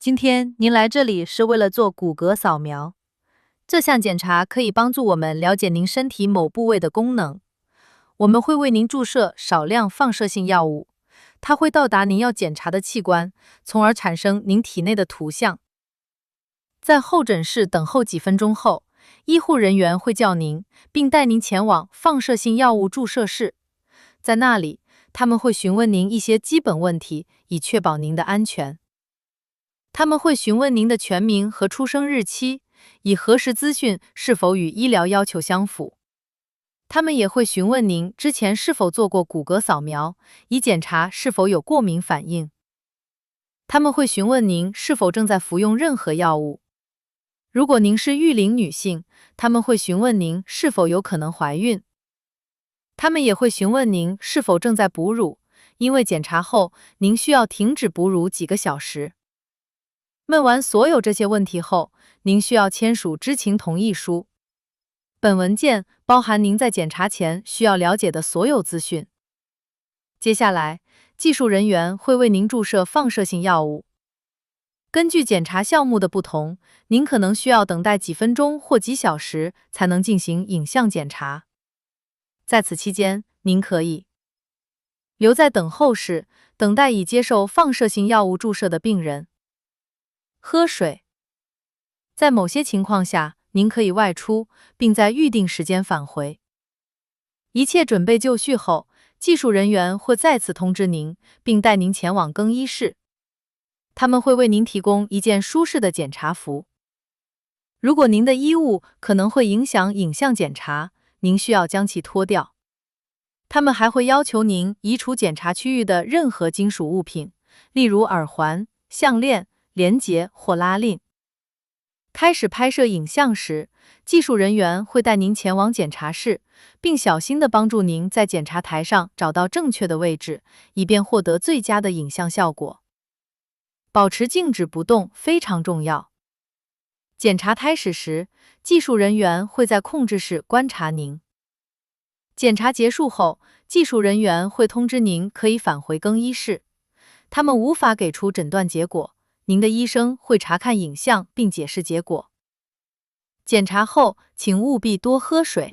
今天您来这里是为了做骨骼扫描，这项检查可以帮助我们了解您身体某部位的功能。我们会为您注射少量放射性药物，它会到达您要检查的器官，从而产生您体内的图像。在候诊室等候几分钟后，医护人员会叫您，并带您前往放射性药物注射室。在那里，他们会询问您一些基本问题，以确保您的安全。他们会询问您的全名和出生日期，以核实资讯是否与医疗要求相符。他们也会询问您之前是否做过骨骼扫描，以检查是否有过敏反应。他们会询问您是否正在服用任何药物。如果您是育龄女性，他们会询问您是否有可能怀孕。他们也会询问您是否正在哺乳，因为检查后您需要停止哺乳几个小时。问完所有这些问题后，您需要签署知情同意书。本文件包含您在检查前需要了解的所有资讯。接下来，技术人员会为您注射放射性药物。根据检查项目的不同，您可能需要等待几分钟或几小时才能进行影像检查。在此期间，您可以留在等候室，等待已接受放射性药物注射的病人。喝水。在某些情况下，您可以外出，并在预定时间返回。一切准备就绪后，技术人员会再次通知您，并带您前往更衣室。他们会为您提供一件舒适的检查服。如果您的衣物可能会影响影像检查，您需要将其脱掉。他们还会要求您移除检查区域的任何金属物品，例如耳环、项链、连结或拉链。开始拍摄影像时，技术人员会带您前往检查室，并小心地帮助您在检查台上找到正确的位置，以便获得最佳的影像效果。保持静止不动非常重要。检查开始时，技术人员会在控制室观察您。检查结束后，技术人员会通知您可以返回更衣室。他们无法给出诊断结果。您的医生会查看影像并解释结果。检查后，请务必多喝水。